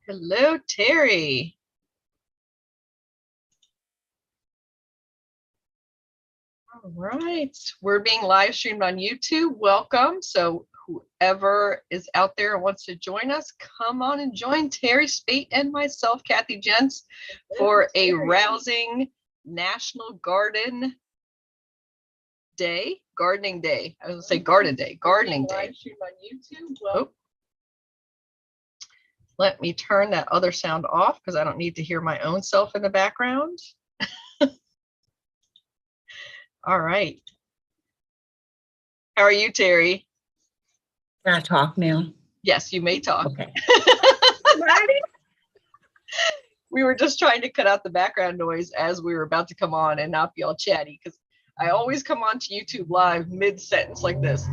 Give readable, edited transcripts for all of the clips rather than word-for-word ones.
Hello, Teri. All right. We're being live streamed on YouTube. Welcome. So whoever is out there and wants to join us, come on and join Teri, Speight, and myself, Kathy Jentz, for a rousing National Gardening Day. I was going to say Garden Day. Gardening Day. On YouTube. Oh. Let me turn that other sound off because I don't need to hear my own self in the background. All right. How are you, Teri? Can I talk now? Yes, you may talk. Okay. We were just trying to cut out the background noise as we were about to come on and not be all chatty, because I always come on to YouTube live mid-sentence like this.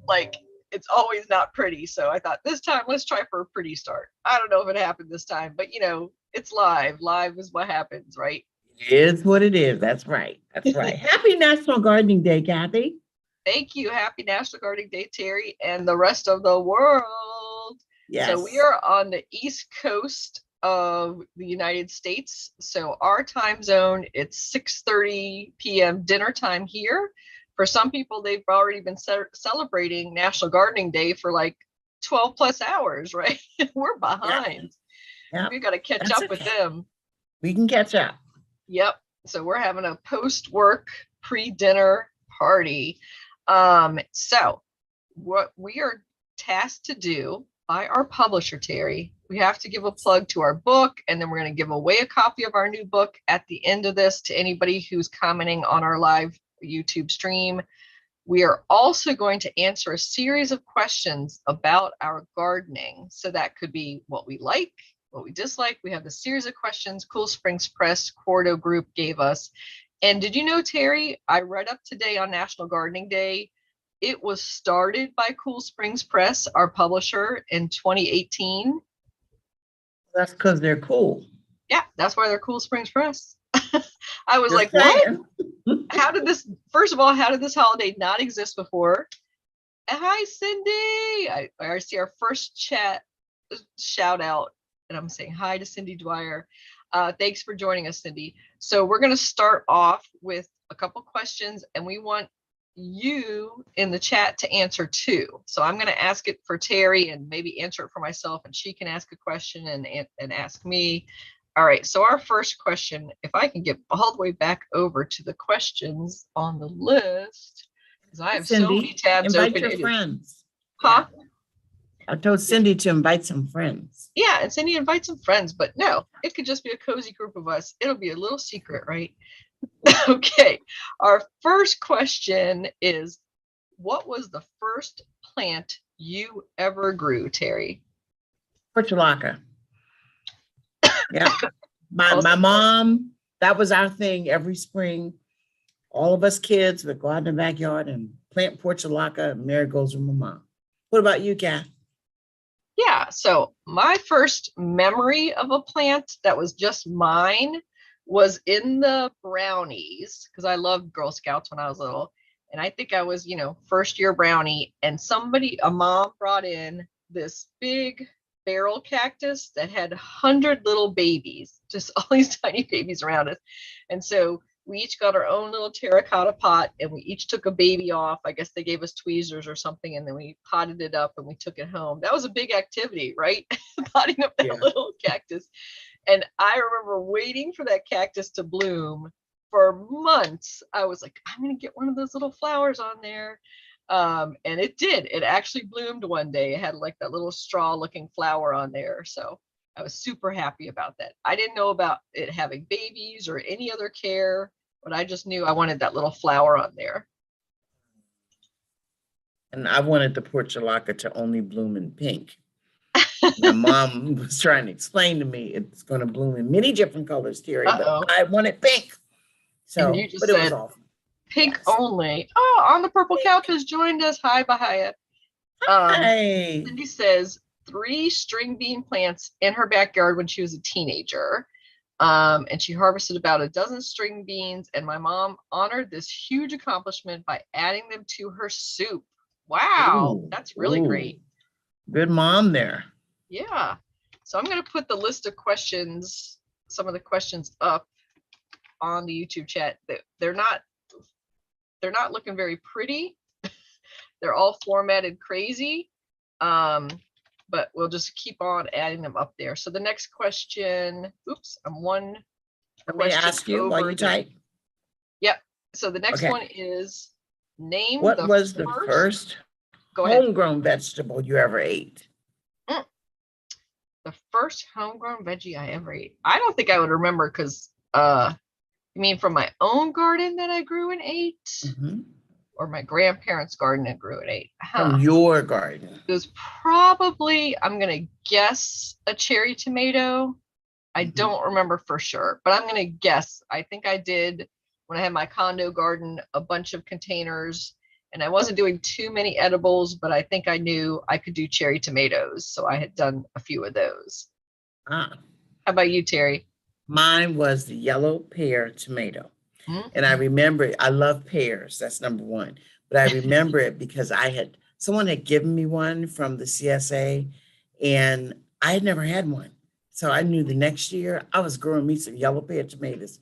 Like, it's always not pretty. So I thought this time, let's try for a pretty start. I don't know if it happened this time, but you know, it's live. Live is what happens, right? It is what it is. That's right. That's right. Happy National Gardening Day, Kathy. Thank you. Happy National Gardening Day, Teri, and the rest of the world. Yes. So we are on the East Coast of the United States. So our time zone, it's 6:30 p.m. dinner time here. For some people, they've already been celebrating National Gardening Day for like 12 plus hours, right? We're behind. Yeah. We got to catch up with them. We can catch up. Yep. So we're having a post-work pre-dinner party. So what we are tasked to do by our publisher, Teri, we have to give a plug to our book, and then we're going to give away a copy of our new book at the end of this to anybody who's commenting on our live YouTube stream. We are also going to answer a series of questions about our gardening. So that could be what we like, what we dislike. We have the series of questions Cool Springs Press Quarto Group gave us. And did you know, Teri, I read up today on National Gardening Day. It was started by Cool Springs Press, our publisher, in 2018. That's because they're cool. Yeah, that's why they're Cool Springs Press. I was like, what? How did this, first of all, how did this holiday not exist before? Hi, Cindy. I see our first chat shout out, and I'm saying hi to Cindy Dwyer. Thanks for joining us, Cindy. So we're going to start off with a couple questions, and we want you in the chat to answer too. So I'm going to ask it for Teri and maybe answer it for myself, and she can ask a question and ask me. All right, so our first question, if I can get all the way back over to the questions on the list, because I have Cindy, so many tabs invite open. Your friends. Huh? Yeah. I told Cindy to invite some friends. Yeah, and Cindy invite some friends, but no, it could just be a cozy group of us. It'll be a little secret, right? Okay, our first question is, what was the first plant you ever grew, Teri? Portulaca. Yeah, my mom, that was our thing every spring. All of us kids would go out in the backyard and plant portulaca and marigolds with my mom. What about you, Kath? Yeah, so my first memory of a plant that was just mine was in the brownies, because I loved Girl Scouts when I was little. And I think I was, first year brownie, and a mom brought in this big barrel cactus that had 100 little babies, just all these tiny babies around it. And so we each got our own little terracotta pot, and we each took a baby off. I guess they gave us tweezers or something, and then we potted it up and we took it home. That was a big activity, right? Potting up that little cactus. And I remember waiting for that cactus to bloom for months. I was like, I'm going to get one of those little flowers on there. And it did. It actually bloomed one day. It had like that little straw looking flower on there. So I was super happy about that. I didn't know about it having babies or any other care, but I just knew I wanted that little flower on there. And I wanted the portulaca to only bloom in pink. My mom was trying to explain to me it's going to bloom in many different colors, Teri, but I wanted pink. So, you just but it was awesome. Pink only. Oh, On the Purple Couch has joined us. Hi, Bahia. Hi. Cindy says 3 string bean plants in her backyard when she was a teenager. And she harvested about a dozen string beans, and my mom honored this huge accomplishment by adding them to her soup. Wow, that's really great. Good mom there. Yeah. So I'm going to put the list of questions, some of the questions up on the YouTube chat. They're not looking very pretty. They're all formatted crazy. But we'll just keep on adding them up there. So the next question, oops, I'm one Let me ask you while you type. Yep. So the next one is name what the was the first homegrown vegetable you ever ate? The first homegrown veggie I ever ate. I don't think I would remember because you mean from my own garden that I grew and ate? Mm-hmm. Or my grandparents' garden and grew and ate? From your garden. It was probably, I'm going to guess, a cherry tomato. I don't remember for sure, but I'm going to guess. I think I did, when I had my condo garden, a bunch of containers, and I wasn't doing too many edibles, but I think I knew I could do cherry tomatoes. So I had done a few of those. How about you, Teri? Mine was the yellow pear tomato. And I remember, I love pears. That's number one. But I remember it because someone had given me one from the CSA, and I had never had one. So I knew the next year I was growing me some yellow pear tomatoes.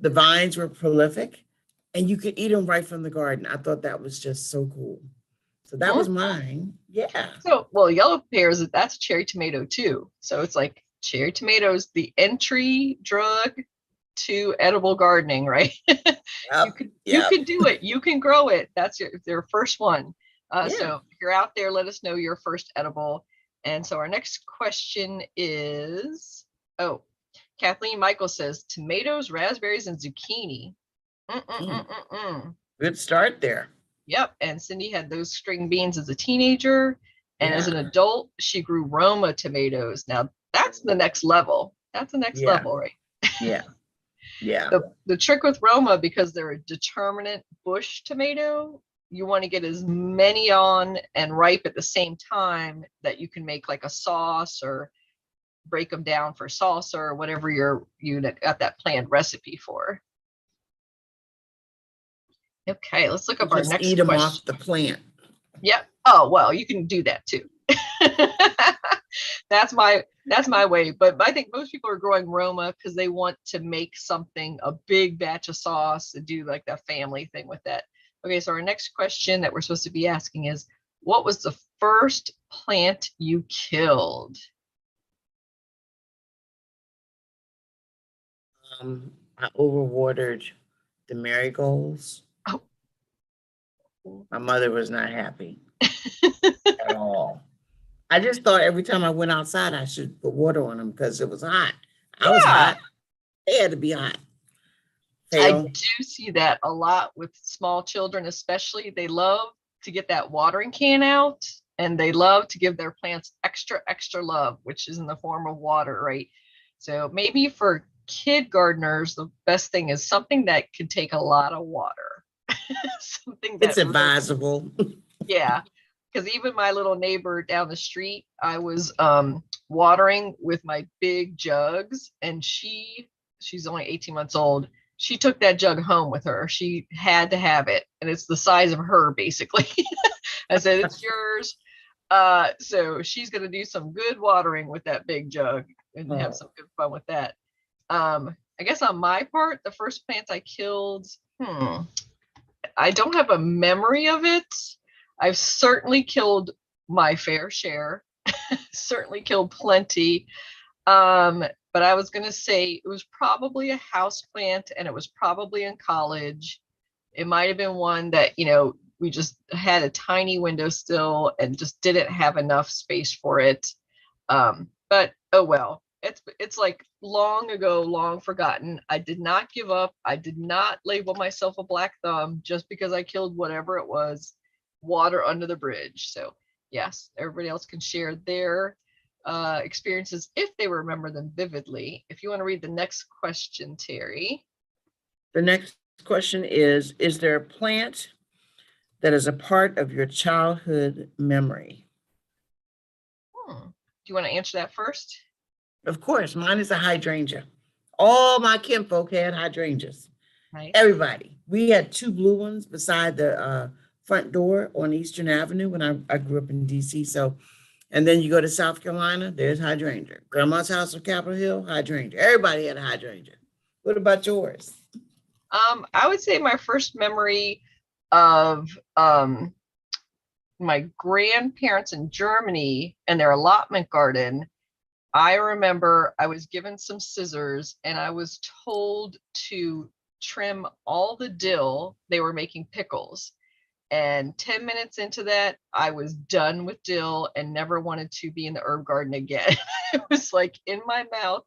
The vines were prolific, and you could eat them right from the garden. I thought that was just so cool. So that was mine. Yeah. So, well, yellow pears, that's cherry tomato too. So it's like cherry tomatoes, the entry drug to edible gardening, right? You can do it. You can grow it. That's your first one. So if you're out there, let us know your first edible. And so our next question is, Kathleen Michael says tomatoes, raspberries, and zucchini. Good start there. Yep. And Cindy had those string beans as a teenager. And as an adult, she grew Roma tomatoes. Now that's the next level. That's the next level, right? Yeah. Yeah. The trick with Roma, because they're a determinate bush tomato, you want to get as many on and ripe at the same time that you can make like a sauce or break them down for salsa or whatever you got that planned recipe for. Okay, let's look up our next question. Eat them off the plant. Yep. Oh, well, you can do that too. That's my way. But I think most people are growing Roma because they want to make something, a big batch of sauce, and do like that family thing with that. Okay, so our next question that we're supposed to be asking is, what was the first plant you killed? I overwatered the marigolds. Oh. My mother was not happy at all. I just thought every time I went outside, I should put water on them because it was hot. I was hot. They had to be hot. I do see that a lot with small children, especially. They love to get that watering can out, and they love to give their plants extra, extra love, which is in the form of water, right? So maybe for kid gardeners, the best thing is something that can take a lot of water. Something that's advisable. Yeah. Because even my little neighbor down the street, I was watering with my big jugs, and she's only 18 months old. She took that jug home with her. She had to have it, and it's the size of her, basically. I said, it's yours. So she's going to do some good watering with that big jug and have some good fun with that. I guess on my part, the first plant I killed, I don't have a memory of it. I've certainly killed my fair share, certainly killed plenty. But I was going to say it was probably a house plant, and it was probably in college. It might have been one that, we just had a tiny windowsill and just didn't have enough space for it. But oh well, it's like long ago, long forgotten. I did not give up. I did not label myself a black thumb just because I killed whatever it was. Water under the bridge. So yes, everybody else can share their experiences if they remember them vividly. If you want to read the next question, Teri. The next question is there a plant that is a part of your childhood memory? Do you want to answer that first? Of course. Mine is a hydrangea. All my kinfolk had hydrangeas. Nice. Everybody. We had 2 blue ones beside the front door on Eastern Avenue when I grew up in DC. So And then you go to South Carolina, there's hydrangea. Grandma's house on Capitol Hill, hydrangea. Everybody had a hydrangea. What about yours? I would say my first memory of my grandparents in Germany and their allotment garden. I remember I was given some scissors and I was told to trim all the dill. They were making pickles. And 10 minutes into that, I was done with dill and never wanted to be in the herb garden again. It was like in my mouth,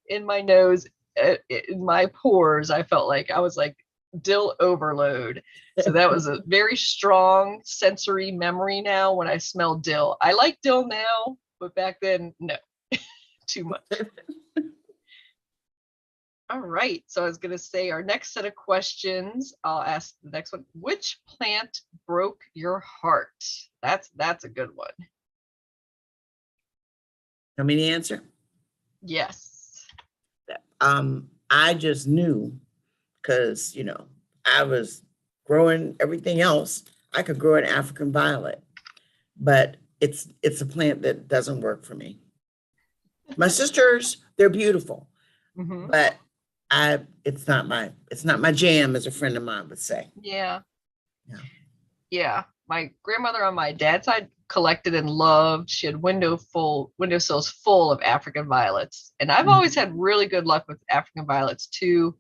in my nose, in my pores. I felt like I was like dill overload. So that was a very strong sensory memory now when I smell dill. I like dill now, but back then, no, too much. All right, so I was going to say our next set of questions, I'll ask the next one. Which plant broke your heart? That's a good one. Want me to answer? Yes. I just knew because, I was growing everything else. I could grow an African violet, but it's a plant that doesn't work for me. My sisters, they're beautiful, but it's not my jam, as a friend of mine would say. Yeah. My grandmother on my dad's side collected and loved. She had windowsills full of African violets. And I've always had really good luck with African violets too.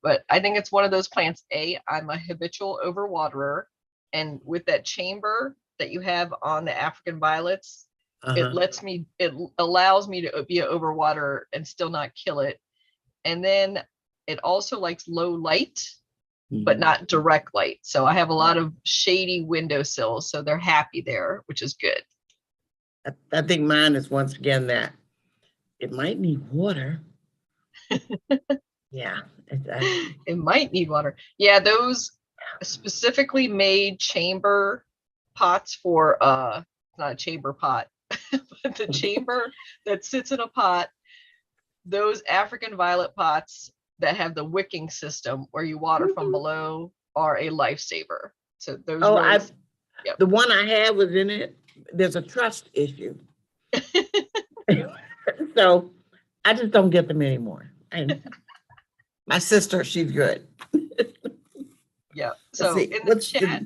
But I think it's one of those plants. I'm a habitual overwaterer. And with that chamber that you have on the African violets, it allows me to be an overwaterer and still not kill it. And then it also likes low light, but not direct light. So I have a lot of shady windowsills, so they're happy there, which is good. I think mine is once again that it might need water. Yeah. It might need water. Yeah, those specifically made chamber pots for not a chamber pot, but the chamber that sits in a pot, those African violet pots that have the wicking system where you water from below are a lifesaver. So those the one I had was in it. There's a trust issue. So I just don't get them anymore. And my sister, she's good. Yeah. So in the chat,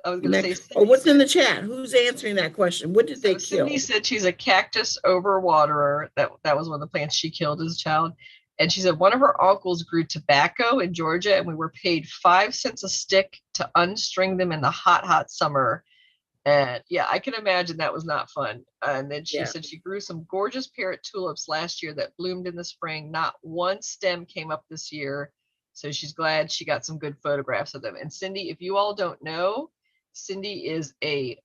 I was going to say. What's in the chat? Who's answering that question? What did they kill? Cindy said she's a cactus overwaterer. That was one of the plants she killed as a child. And she said one of her uncles grew tobacco in Georgia, and we were paid 5 cents a stick to unstring them in the hot summer. And yeah, I can imagine that was not fun. And then she said she grew some gorgeous parrot tulips last year that bloomed in the spring. Not one stem came up this year. So she's glad she got some good photographs of them. And Cindy, if you all don't know, Cindy is an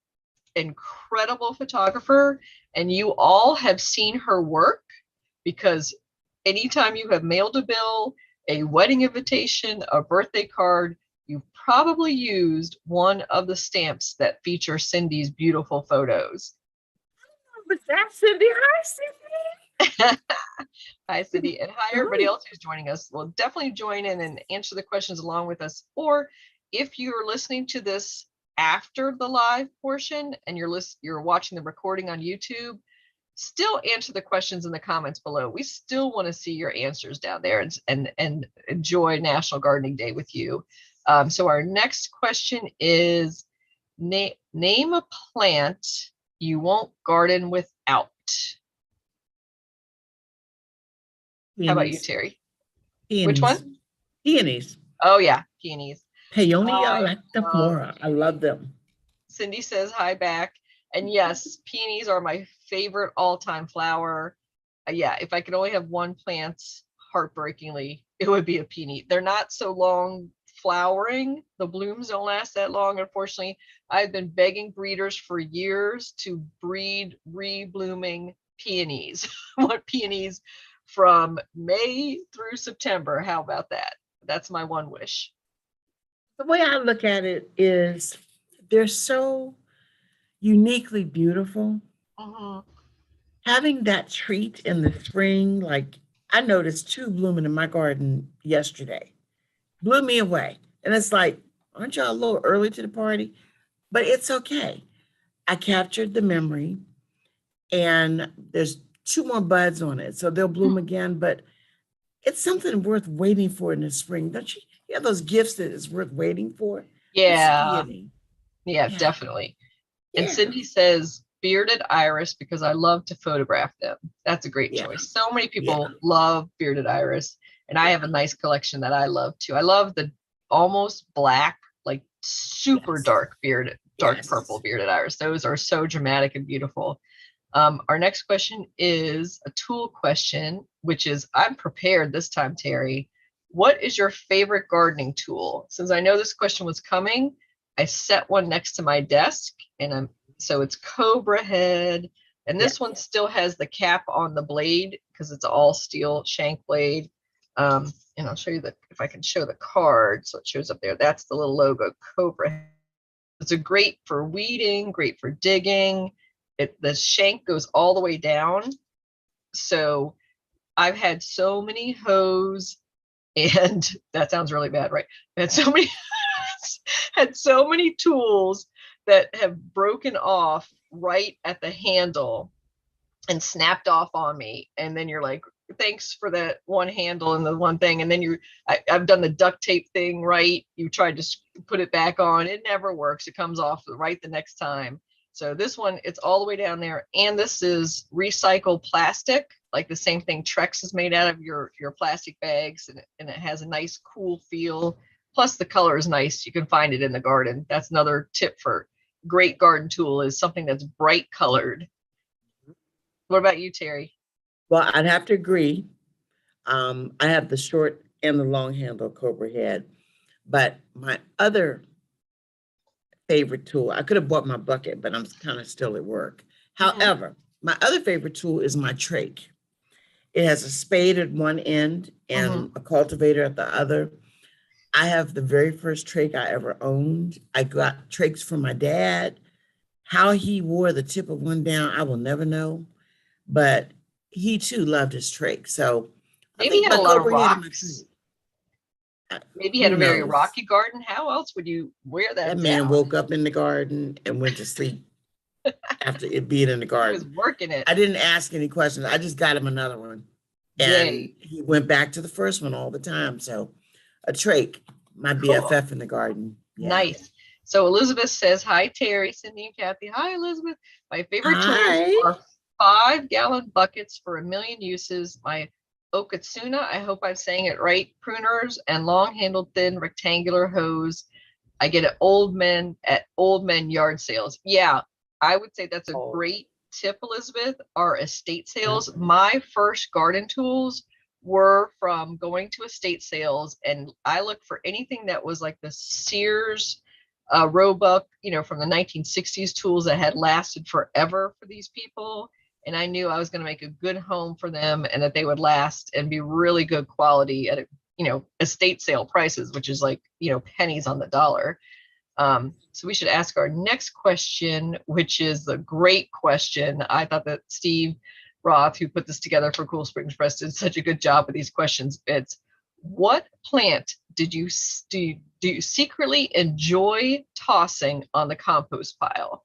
incredible photographer, and you all have seen her work because anytime you have mailed a bill, a wedding invitation, a birthday card, you've probably used one of the stamps that feature Cindy's beautiful photos. Was that Cindy? Hi, Cindy. Hi, Cindy. And hi, everybody else who's joining us. Well, definitely join in and answer the questions along with us. Or if you're listening to this after the live portion and you're watching the recording on YouTube, still answer the questions in the comments below. We still want to see your answers down there and enjoy National Gardening Day with you. So our next question is, name a plant you won't garden without. Peonies. How about you, Teri? Peonies. Which one? Peonies. Oh yeah, peonies. Peonia lactiflora. I love them. Cindy says hi back. And yes, peonies are my favorite all-time flower. Yeah, if I could only have one plant, heartbreakingly, it would be a peony. They're not so long flowering. The blooms don't last that long, unfortunately. I've been begging breeders for years to breed re-blooming peonies. I want peonies from May through September. How about that? That's my one wish. The way I look at it is they're so uniquely beautiful. Having that treat in the spring, like I noticed 2 blooming in my garden yesterday, blew me away. And it's like, aren't y'all a little early to the party? But it's okay. I captured the memory and there's 2 more buds on it. So they'll bloom again, but it's something worth waiting for in the spring. Don't you? You have those gifts that it's worth waiting for. It's the Yeah, peony. yeah, Yeah. definitely. And Yeah. Cindy says bearded iris because I love to photograph them. That's a great Yeah. choice. So many Yeah. people love bearded iris, and I have a nice collection that I love too. I love the almost black, like super Yes. dark purple Yes. bearded iris. Those are so dramatic and beautiful. Our next question is a tool question, which is I'm prepared this time, Teri. What is your favorite gardening tool? Since I know this question was coming, I set one next to my desk, and so it's Cobra Head. And this one still has the cap on the blade because it's all steel shank blade. And I'll show you if I can show the card. So it shows up there. That's the little logo, Cobra Head. It's a great for weeding, great for digging. The shank goes all the way down. So I've had so many hoes, and that sounds really bad, right? I had so many tools that have broken off right at the handle and snapped off on me. And then you're like, thanks for that one handle and the one thing. And then I've done the duct tape thing, right? You tried to put it back on. It never works. It comes off right the next time. So this one, it's all the way down there. And this is recycled plastic, like the same thing Trex is made out of your plastic bags. And it has a nice, cool feel. Plus the color is nice. You can find it in the garden. That's another tip for great garden tool, is something that's bright colored. What about you, Teri? Well, I'd have to agree. I have the short and the long handle Cobra Head, but my other favorite tool, I could have bought my bucket, but I'm kind of still at work. However, my other favorite tool is my trach. It has a spade at one end and a cultivator at the other. I have the very first trach I ever owned. I got trachs from my dad. How he wore the tip of one down, I will never know. But he too loved his trach. So I Maybe he think had my a lot of Cobra Head and my rocks. trach. Maybe he had Who a very knows? rocky garden. How else would you wear That that man down? woke up in the garden and went to sleep after it being in the He was garden. working it. I didn't ask any questions. I just got him another one. And Yay. he went back to the first one all the time. So a trach, my Cool. BFF in the garden. Yeah. Nice. So Elizabeth says, hi, Teri, Cindy, and Kathy. Hi, Elizabeth. My favorite tools are 5-gallon buckets for a million uses. My Okatsuna, I hope I'm saying it right, pruners, and long-handled thin rectangular hose. I get at old men yard sales. Yeah, I would say that's a great tip, Elizabeth. Our estate sales. My first garden tools were from going to estate sales, and I looked for anything that was like the Sears Roebuck, from the 1960s tools that had lasted forever for these people. And I knew I was going to make a good home for them and that they would last and be really good quality at estate sale prices, which is like, pennies on the dollar. So we should ask our next question, which is the great question. I thought that Steve Roth, who put this together for Cool Springs Press, did such a good job with these questions. It's, what plant do you secretly enjoy tossing on the compost pile?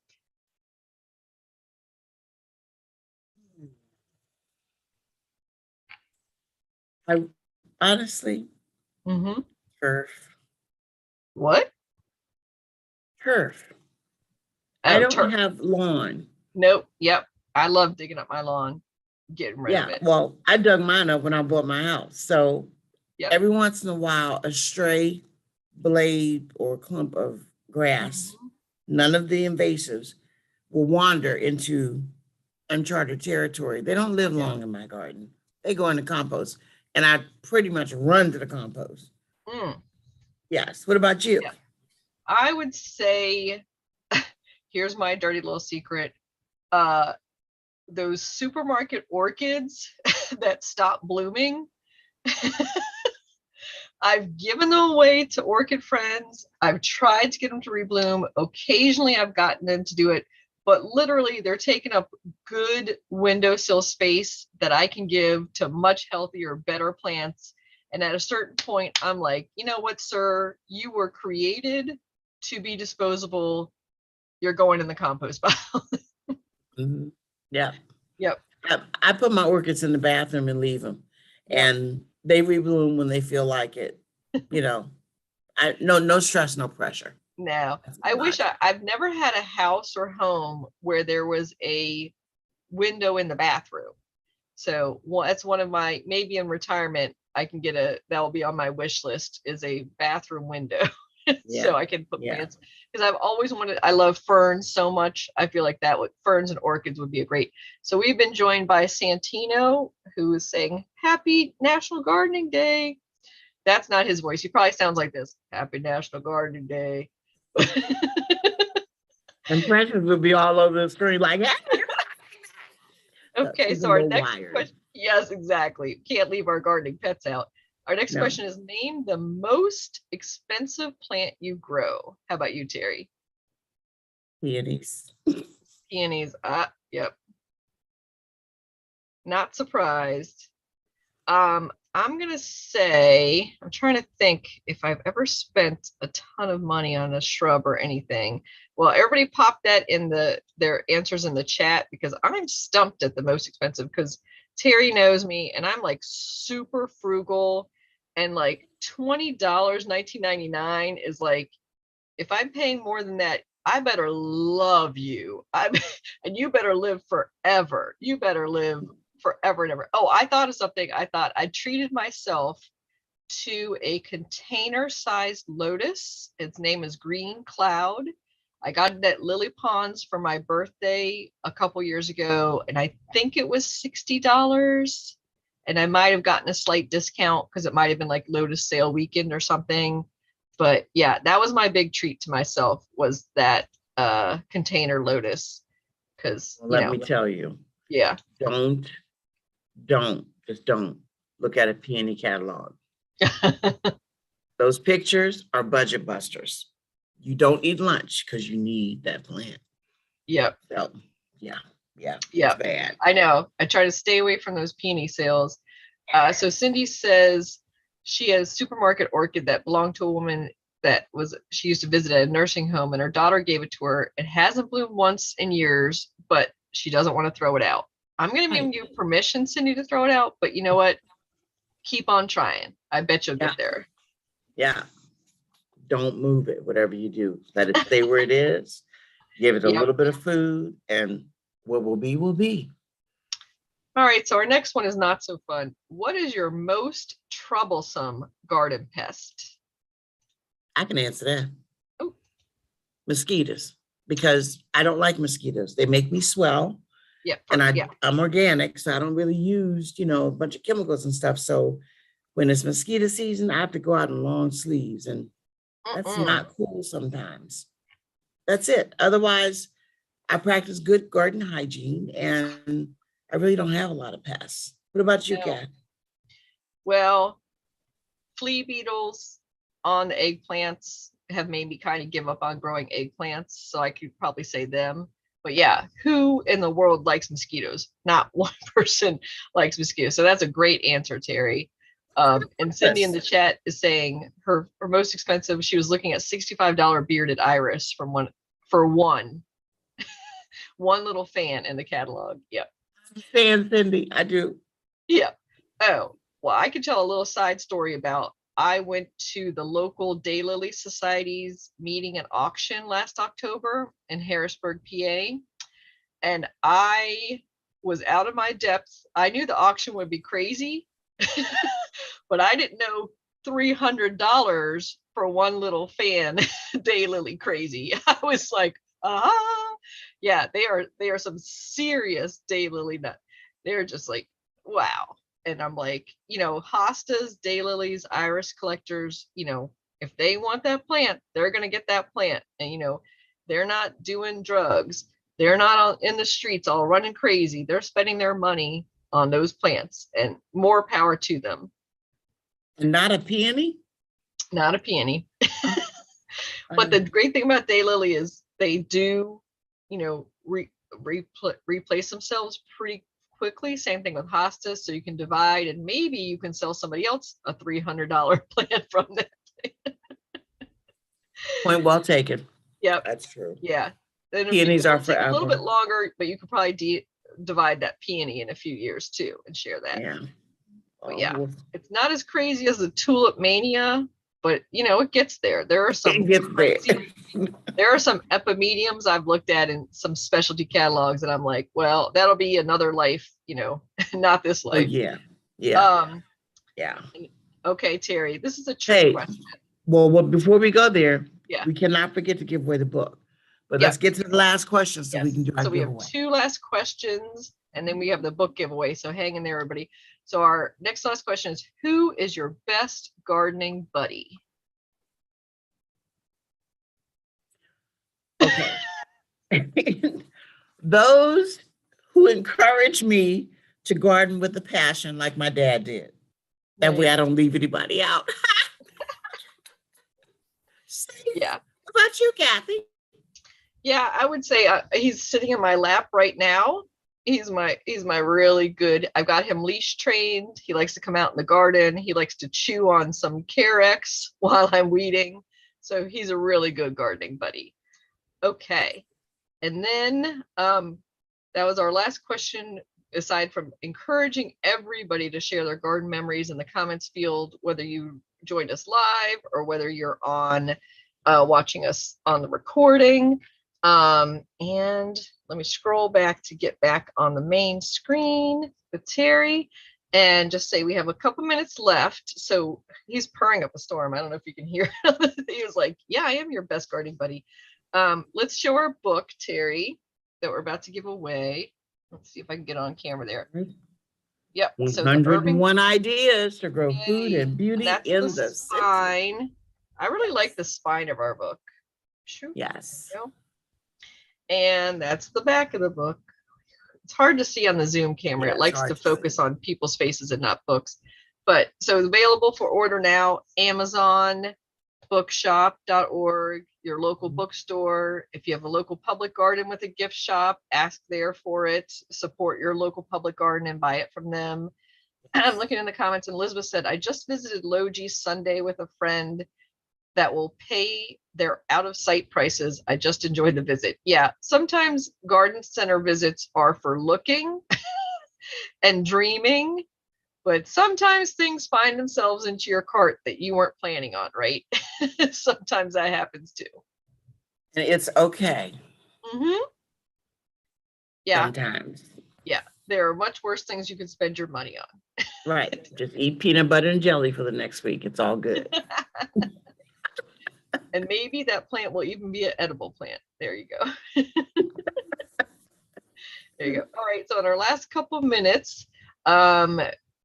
I honestly, turf. What? Turf. Oh, I don't turf. have lawn. Nope. Yep. I love digging up my lawn, getting rid of it. Well, I dug mine up when I bought my house. So Yep. every once in a while, a stray blade or clump of grass, none of the invasives, will wander into uncharted territory. They don't live long in my garden. They go in the compost, and I pretty much run to the compost. Yes. What about you? Yeah. I would say, here's my dirty little secret. Those supermarket orchids that stop blooming. I've given them away to orchid friends. I've tried to get them to rebloom. Occasionally I've gotten them to do it, but literally they're taking up good windowsill space that I can give to much healthier, better plants. And at a certain point, I'm like, you know what, sir, you were created to be disposable. You're going in the compost pile. Yeah. Yep. I put my orchids in the bathroom and leave them, Yep. and they rebloom when they feel like it. You know, no stress, no pressure. No, That's I my wish I've never had a house or home where there was a window in the bathroom. So that's one of my, maybe in retirement, I can get that'll be on my wish list, is a bathroom window. Yeah, So I can put yeah. plants, because I've always wanted, I love ferns so much. I feel like ferns and orchids would be a great. So we've been joined by Santino, who is saying Happy National Gardening Day. That's not his voice. He probably sounds like this. Happy National Gardening Day. And Precious would be all over the screen like, hey. Okay, She's a so our little next wired. question, yes, exactly. Can't leave our gardening pets out. Our next No. question is, name the most expensive plant you grow. How about you, Teri? Peonies. Peonies. Yep. Not surprised. I'm gonna say, I'm trying to think if I've ever spent a ton of money on a shrub or anything. Well, everybody pop that in their answers in the chat, because I'm stumped at the most expensive, because Teri knows me and I'm like super frugal, and like $20, 19.99 is like, if I'm paying more than that, I better love you. And you better live forever. You better live forever and ever. Oh, I thought of something. I thought I treated myself to a container-sized lotus. Its name is Green Cloud. I got it at Lily Ponds for my birthday a couple years ago, and I think it was $60. And I might have gotten a slight discount because it might have been like Lotus sale weekend or something. But yeah, that was my big treat to myself, was that container lotus. Because Well, let me tell you, yeah, just don't look at a peony catalog. Those pictures are budget busters. You don't eat lunch because you need that plant. Yep. So yeah, it's bad. I know. I try to stay away from those peony sales. So Cindy says she has a supermarket orchid that belonged to a woman she used to visit at a nursing home, and her daughter gave it to her. It hasn't bloomed once in years, but she doesn't want to throw it out. I'm going to give you permission, Cindy, to throw it out, but you know what? Keep on trying. I bet you'll get there. Yeah. Don't move it, whatever you do. Let it stay where it is. Give it a little bit of food, and what will be, will be. All right, so our next one is not so fun. What is your most troublesome garden pest? I can answer that. Oh. Mosquitoes, because I don't like mosquitoes. They make me swell. Yep. And I'm organic, so I don't really use, a bunch of chemicals and stuff. So when it's mosquito season, I have to go out in long sleeves, and that's not cool sometimes. That's it. Otherwise, I practice good garden hygiene, and I really don't have a lot of pests. What about you, Kat? Well, flea beetles on the eggplants have made me kind of give up on growing eggplants, so I could probably say them. But yeah, who in the world likes mosquitoes? Not one person likes mosquitoes. So that's a great answer, Teri. And Cindy in the chat is saying her most expensive, she was looking at $65 bearded iris for one little fan in the catalog. Yep. Fan, Cindy, I do. Yeah. Oh, well, I could tell a little side story about, I went to the local Daylily Society's meeting and auction last October in Harrisburg, PA. And I was out of my depth. I knew the auction would be crazy, but I didn't know $300 for one little fan. Daylily crazy. I was like, yeah, they are some serious Daylily nut. They're just like, wow. And I'm like, hostas, daylilies, iris collectors, if they want that plant, they're going to get that plant. And, they're not doing drugs. They're not in the streets all running crazy. They're spending their money on those plants, and more power to them. And not a peony? Not a peony. But the great thing about daylily is they do, replace themselves pretty quickly. Same thing with hostas. So you can divide, and maybe you can sell somebody else a $300 plant from that. Point well taken. Yep. That's true. Yeah. Then Peonies are take forever. a little bit longer, but you could probably divide that peony in a few years too and share that. Yeah. But yeah, it's not as crazy as the tulip mania, but it gets there. There are some crazy, there are some epimediums I've looked at in some specialty catalogs, and I'm like, well, that'll be another life, not this life. Oh, yeah. Yeah. Yeah. Okay, Teri, this is a trick question. Well, before we go there, yeah, we cannot forget to give away the book. But let's get to the last question so we can do our giveaway. So we have 2 last questions, and then we have the book giveaway. So hang in there, everybody. So our last question is, who is your best gardening buddy? Okay. Those who encourage me to garden with a passion like my dad did. That way I don't leave anybody out. Yeah. What about you, Kathy? Yeah, I would say he's sitting in my lap right now. He's my really good. I've got him leash trained. He likes to come out in the garden. He likes to chew on some Carex while I'm weeding. So he's a really good gardening buddy. Okay. And then that was our last question, aside from encouraging everybody to share their garden memories in the comments field, whether you joined us live or whether you're on watching us on the recording. And let me scroll back to get back on the main screen with Teri and just say we have a couple minutes left. So he's purring up a storm. I don't know if you can hear. He was like, yeah, I am your best gardening buddy. Let's show our book, Teri, that we're about to give away. Let's see if I can get on camera there. Yep. 101 ideas to grow food and beauty in the spine. I really like the spine of our book. Shoot. Yes. And that's the back of the book. It's hard to see on the Zoom camera. It likes to focus on people's faces and not books. But so it's available for order now, Amazon, bookshop.org, your local bookstore. If you have a local public garden with a gift shop, ask there for it. Support your local public garden and buy it from them. I'm looking in the comments, and Elizabeth said, I just visited Logie Sunday with a friend that will pay their out-of-sight prices. I just enjoyed the visit. Yeah, sometimes garden center visits are for looking and dreaming, but sometimes things find themselves into your cart that you weren't planning on, right? Sometimes that happens too. And it's okay. Mm-hmm. Yeah. Sometimes. Yeah, there are much worse things you can spend your money on. Right. Just eat peanut butter and jelly for the next week. It's all good. And maybe that plant will even be an edible plant. There you go. There you go. All right. So in our last couple of minutes,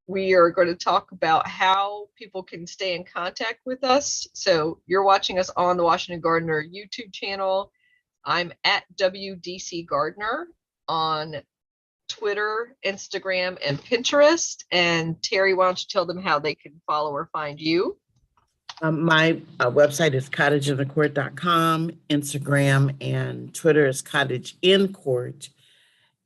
we are going to talk about how people can stay in contact with us. So you're watching us on the Washington Gardener YouTube channel. I'm at WDC Gardener on Twitter, Instagram, and Pinterest. And Teri, why don't you tell them how they can follow or find you? My website is cottageinthecourt.com. Instagram and Twitter is Cottage in Court.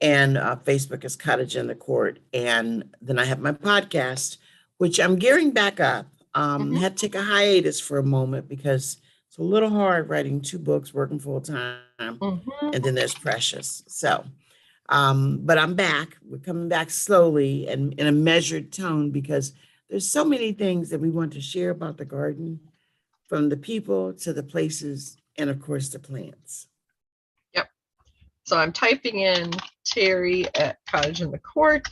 And Facebook is Cottage in the Court. And then I have my podcast, which I'm gearing back up. Had to take a hiatus for a moment because it's a little hard writing 2 books, working full time. And then there's Precious. So, but I'm back. We're coming back slowly and in a measured tone because there's so many things that we want to share about the garden, from the people to the places, and of course the plants. Yep. So I'm typing in Teri at Cottage in the Court.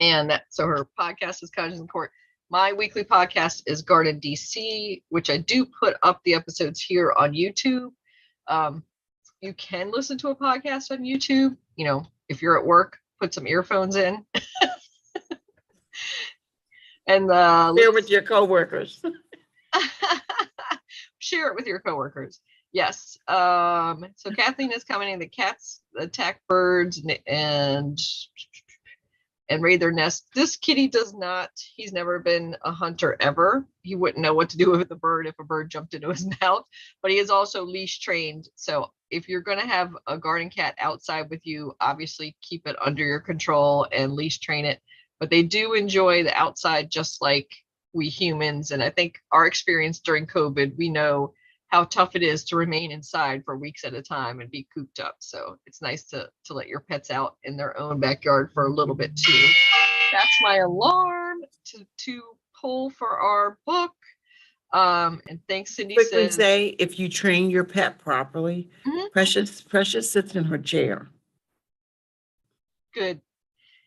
And so her podcast is Cottage in the Court. My weekly podcast is Garden DC, which I do put up the episodes here on YouTube. You can listen to a podcast on YouTube. If you're at work, put some earphones in. And share with your coworkers. Share it with your coworkers. Yes. So Kathleen is commenting the cats attack birds and raid their nest. This kitty does not. He's never been a hunter ever. He wouldn't know what to do with a bird if a bird jumped into his mouth. But he is also leash trained. So if you're going to have a garden cat outside with you, obviously keep it under your control and leash train it. But they do enjoy the outside just like we humans. And I think our experience during COVID, we know how tough it is to remain inside for weeks at a time and be cooped up. So it's nice to let your pets out in their own backyard for a little bit too. That's my alarm to pull for our book. And thanks, Cindy Quickly says. say, if you train your pet properly, Precious sits in her chair. Good.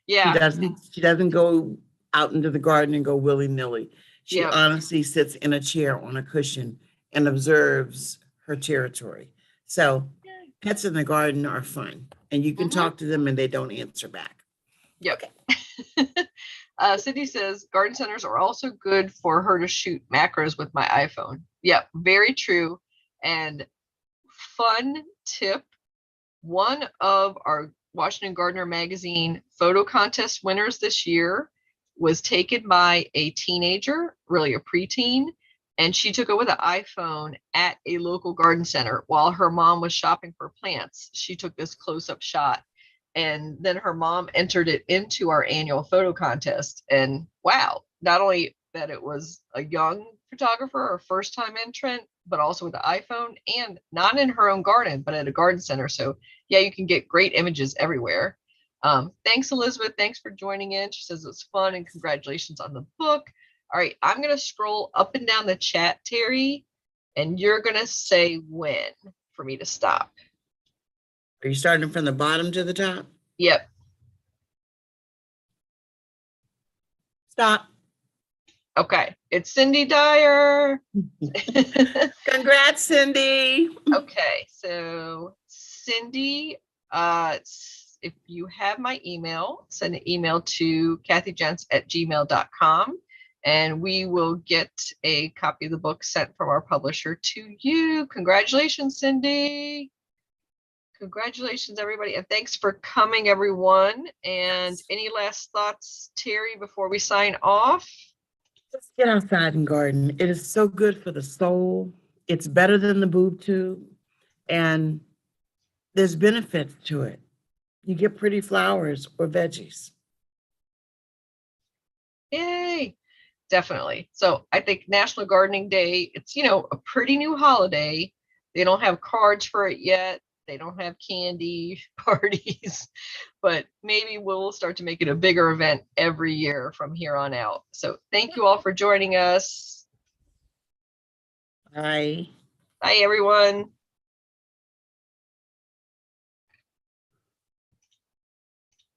Yeah. She doesn't go out into the garden and go willy-nilly. She honestly sits in a chair on a cushion and observes her territory. So pets in the garden are fun, and you can talk to them and they don't answer back. Yep. Okay. Cindy says garden centers are also good for her to shoot macros with my iPhone. Yep, very true. And fun tip, one of our Washington Gardener magazine photo contest winners this year was taken by a teenager, really a preteen, and she took it with an iPhone at a local garden center while her mom was shopping for plants. She took this close-up shot, and then her mom entered it into our annual photo contest. And wow, not only that it was a young photographer or first-time entrant, but also with the iPhone, and not in her own garden, but at a garden center. So yeah, you can get great images everywhere. Thanks, Elizabeth. Thanks for joining in. She says it's fun and congratulations on the book. All right, I'm going to scroll up and down the chat, Teri, and you're going to say when for me to stop. Are you starting from the bottom to the top? Yep. Stop. Okay, it's Cindy Dyer. Congrats, Cindy. Okay, so Cindy, if you have my email, send an email to kathyjentz@gmail.com, and we will get a copy of the book sent from our publisher to you. Congratulations, Cindy. Congratulations, everybody. And thanks for coming, everyone. And any last thoughts, Teri, before we sign off? Just get outside and garden. It is so good for the soul. It's better than the boob tube. And there's benefits to it. You get pretty flowers or veggies. Yay. Definitely. So I think National Gardening Day, it's, a pretty new holiday. They don't have cards for it yet. They don't have candy parties, but maybe we'll start to make it a bigger event every year from here on out. So thank you all for joining us. Bye. Bye, everyone.